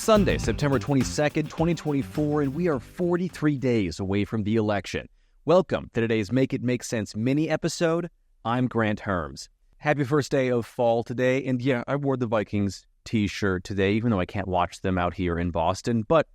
It's Sunday, September 22nd, 2024, and we are 43 days away from the election. Welcome to today's Make It Make Sense mini episode. I'm Grant Herms. Happy first day of fall today, and yeah, I wore the Vikings t-shirt today, even though I can't watch them out here in Boston, but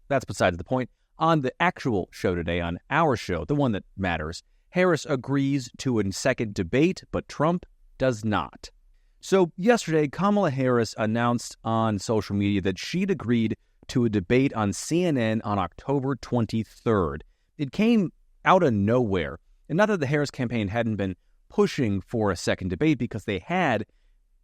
that's besides the point. On the actual show today, on our show, the one that matters, Harris agrees to a second debate, but Trump does not. So yesterday, Kamala Harris announced on social media that she'd agreed to a debate on CNN on October 23rd. It came out of nowhere. And not that the Harris campaign hadn't been pushing for a second debate, because they had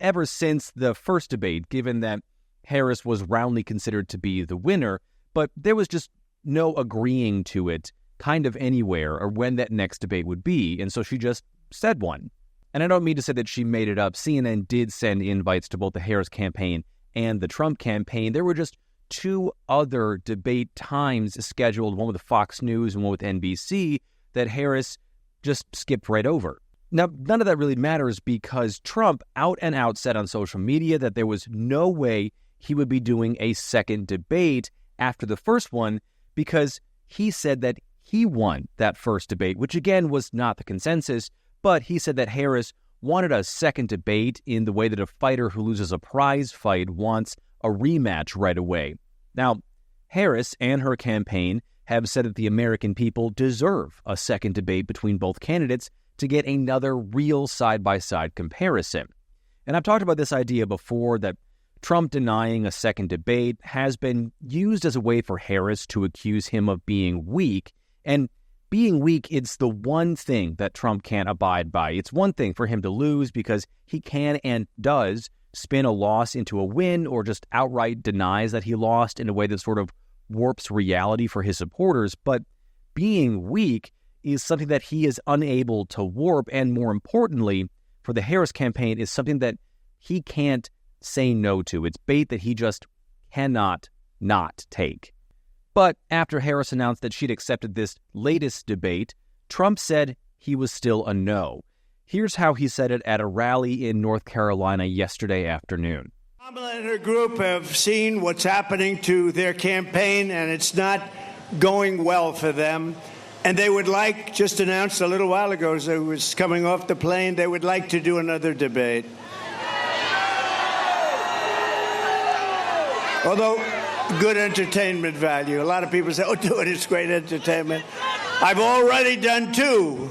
ever since the first debate, given that Harris was roundly considered to be the winner, but there was just no agreeing to it kind of anywhere or when that next debate would be. And so she just said one. And I don't mean to say that she made it up. CNN did send invites to both the Harris campaign and the Trump campaign. There were just two other debate times scheduled, one with Fox News and one with NBC, that Harris just skipped right over. Now, none of that really matters because Trump out and out said on social media that there was no way he would be doing a second debate after the first one because he said that he won that first debate, which again was not the consensus. But he said that Harris wanted a second debate in the way that a fighter who loses a prize fight wants a rematch right away. Now, Harris and her campaign have said that the American people deserve a second debate between both candidates to get another real side-by-side comparison. And I've talked about this idea before that Trump denying a second debate has been used as a way for Harris to accuse him of being weak. And being weak, it's the one thing that Trump can't abide by. It's one thing for him to lose because he can and does spin a loss into a win or just outright denies that he lost in a way that sort of warps reality for his supporters. But being weak is something that he is unable to warp. And more importantly, for the Harris campaign, is something that he can't say no to. It's bait that he just cannot not take. But after Harris announced that she'd accepted this latest debate, Trump said he was still a no. Here's how he said it at a rally in North Carolina yesterday afternoon. Kamala and her group have seen what's happening to their campaign, and it's not going well for them. And they would like, just announced a little while ago as I was coming off the plane, they would like to do another debate. Although, good entertainment value. A lot of people say, oh, do it, it's great entertainment. I've already done two.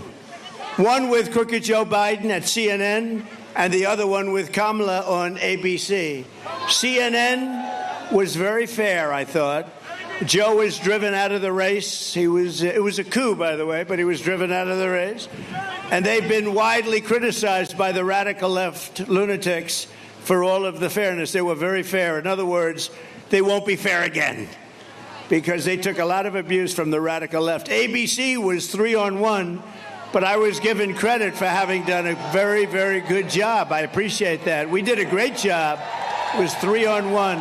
One with Crooked Joe Biden at CNN, and the other one with Kamala on ABC. CNN was very fair, I thought. Joe was driven out of the race. It was a coup, by the way, but he was driven out of the race. And they've been widely criticized by the radical left lunatics for all of the fairness. They were very fair. In other words, they won't be fair again because they took a lot of abuse from the radical left. ABC was 3-on-1, but I was given credit for having done a very, very good job. I appreciate that. We did a great job. It was 3-on-1.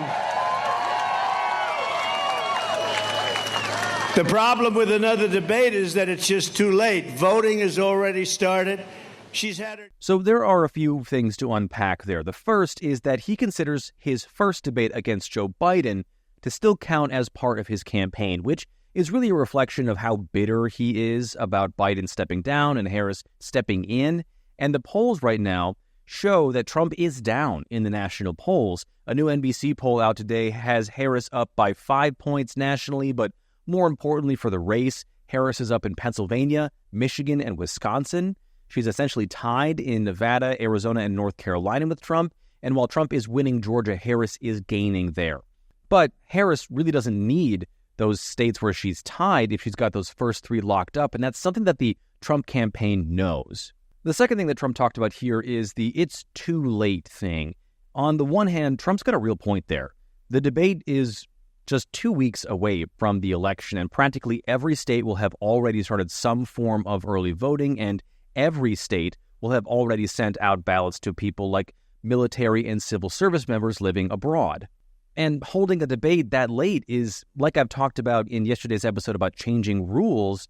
The problem with another debate is that it's just too late. Voting has already started. She's had her. So there are a few things to unpack there. The first is that he considers his first debate against Joe Biden to still count as part of his campaign, which is really a reflection of how bitter he is about Biden stepping down and Harris stepping in. And the polls right now show that Trump is down in the national polls. A new NBC poll out today has Harris up by 5 points nationally, but more importantly for the race, Harris is up in Pennsylvania, Michigan, and Wisconsin. She's essentially tied in Nevada, Arizona, and North Carolina with Trump. And while Trump is winning Georgia, Harris is gaining there. But Harris really doesn't need those states where she's tied if she's got those first three locked up. And that's something that the Trump campaign knows. The second thing that Trump talked about here is the it's too late thing. On the one hand, Trump's got a real point there. The debate is just 2 weeks away from the election, and practically every state will have already started some form of early voting, and every state will have already sent out ballots to people like military and civil service members living abroad. And holding a debate that late is, like I've talked about in yesterday's episode about changing rules,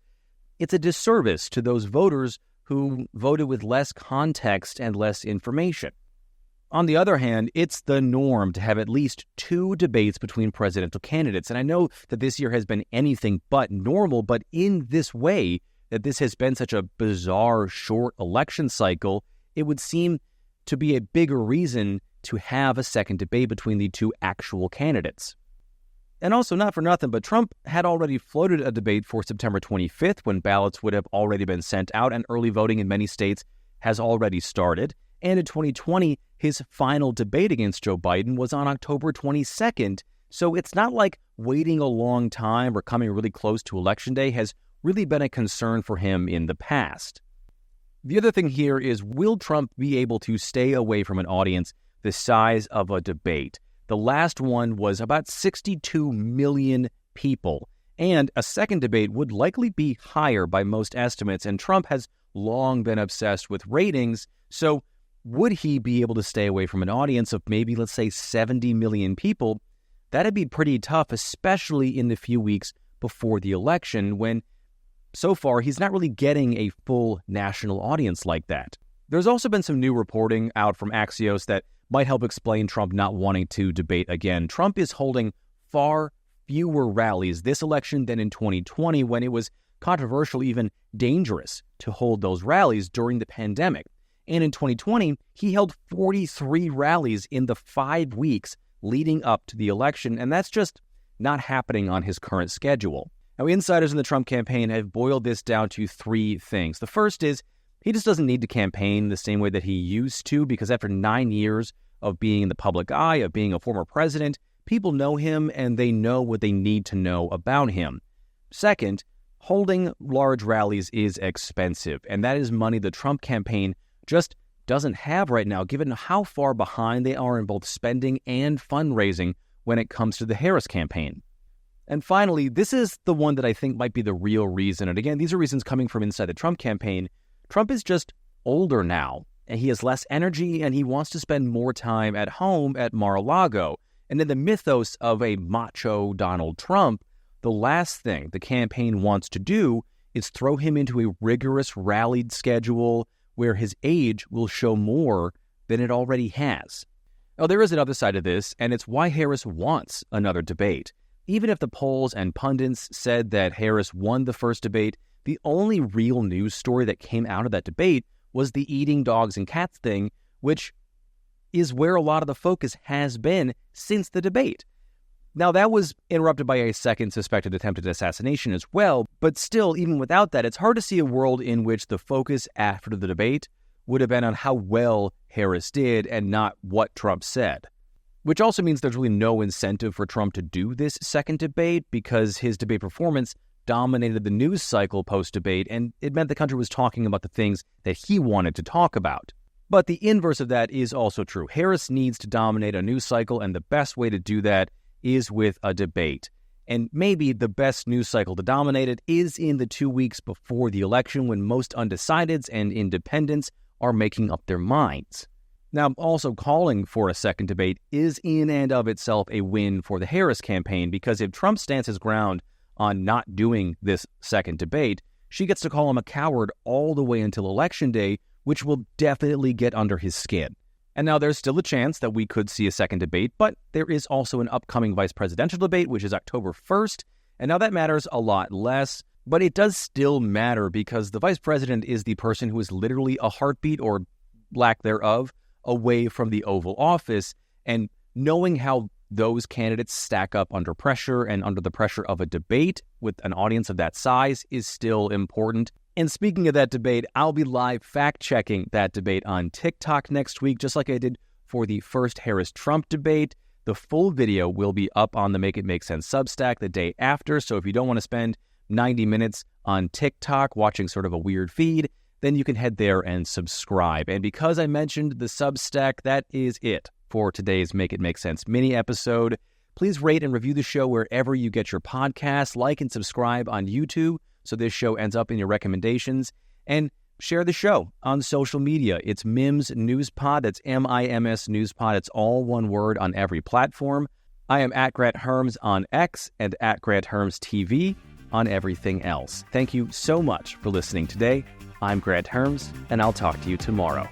it's a disservice to those voters who voted with less context and less information. On the other hand, it's the norm to have at least 2 debates between presidential candidates. And I know that this year has been anything but normal, but in this way, that this has been such a bizarre, short election cycle, it would seem to be a bigger reason to have a second debate between the 2 actual candidates. And also, not for nothing, but Trump had already floated a debate for September 25th when ballots would have already been sent out and early voting in many states has already started. And in 2020, his final debate against Joe Biden was on October 22nd. So it's not like waiting a long time or coming really close to Election Day has really been a concern for him in the past. The other thing here is, will Trump be able to stay away from an audience the size of a debate? The last one was about 62 million people, and a second debate would likely be higher by most estimates, and Trump has long been obsessed with ratings, so would he be able to stay away from an audience of maybe, let's say, 70 million people? That'd be pretty tough, especially in the few weeks before the election, when so far he's not really getting a full national audience like that. There's also been some new reporting out from Axios that might help explain Trump not wanting to debate again. Trump is holding far fewer rallies this election than in 2020, when it was controversial, even dangerous, to hold those rallies during the pandemic. And in 2020, he held 43 rallies in the 5 weeks leading up to the election, and that's just not happening on his current schedule. Now, insiders in the Trump campaign have boiled this down to 3 things. The first is he just doesn't need to campaign the same way that he used to, because after 9 years of being in the public eye, of being a former president, people know him and they know what they need to know about him. Second, holding large rallies is expensive, and that is money the Trump campaign just doesn't have right now, given how far behind they are in both spending and fundraising when it comes to the Harris campaign. And finally, this is the one that I think might be the real reason. And again, these are reasons coming from inside the Trump campaign. Trump is just older now, and he has less energy, and he wants to spend more time at home at Mar-a-Lago. And in the mythos of a macho Donald Trump, the last thing the campaign wants to do is throw him into a rigorous rallied schedule where his age will show more than it already has. Now, there is another side of this, and it's why Harris wants another debate. Even if the polls and pundits said that Harris won the first debate, the only real news story that came out of that debate was the eating dogs and cats thing, which is where a lot of the focus has been since the debate. Now, that was interrupted by a second suspected attempted assassination as well, but still, even without that, it's hard to see a world in which the focus after the debate would have been on how well Harris did and not what Trump said. Which also means there's really no incentive for Trump to do this second debate, because his debate performance dominated the news cycle post-debate, and it meant the country was talking about the things that he wanted to talk about. But the inverse of that is also true. Harris needs to dominate a news cycle, and the best way to do that is with a debate. And maybe the best news cycle to dominate it is in the 2 weeks before the election, when most undecideds and independents are making up their minds. Now, also calling for a second debate is in and of itself a win for the Harris campaign, because if Trump stands his ground on not doing this second debate, she gets to call him a coward all the way until Election Day, which will definitely get under his skin. And now there's still a chance that we could see a second debate, but there is also an upcoming vice presidential debate, which is October 1st, and now that matters a lot less, but it does still matter because the vice president is the person who is literally a heartbeat, or lack thereof, away from the Oval Office, and knowing how those candidates stack up under pressure and under the pressure of a debate with an audience of that size is still important. And speaking of that debate, I'll be live fact-checking that debate on TikTok next week, just like I did for the first Harris-Trump debate. The full video will be up on the Make It Make Sense Substack the day after, so if you don't want to spend 90 minutes on TikTok watching sort of a weird feed, then you can head there and subscribe. And because I mentioned the Substack, that is it for today's Make It Make Sense mini episode. Please rate and review the show wherever you get your podcasts, like and subscribe on YouTube so this show ends up in your recommendations, and share the show on social media. It's MIMS News Pod. That's MIMS News Pod. It's all one word on every platform. I am at Grant Herms on X and at Grant Herms TV on everything else. Thank you so much for listening today. I'm Grant Herms, and I'll talk to you tomorrow.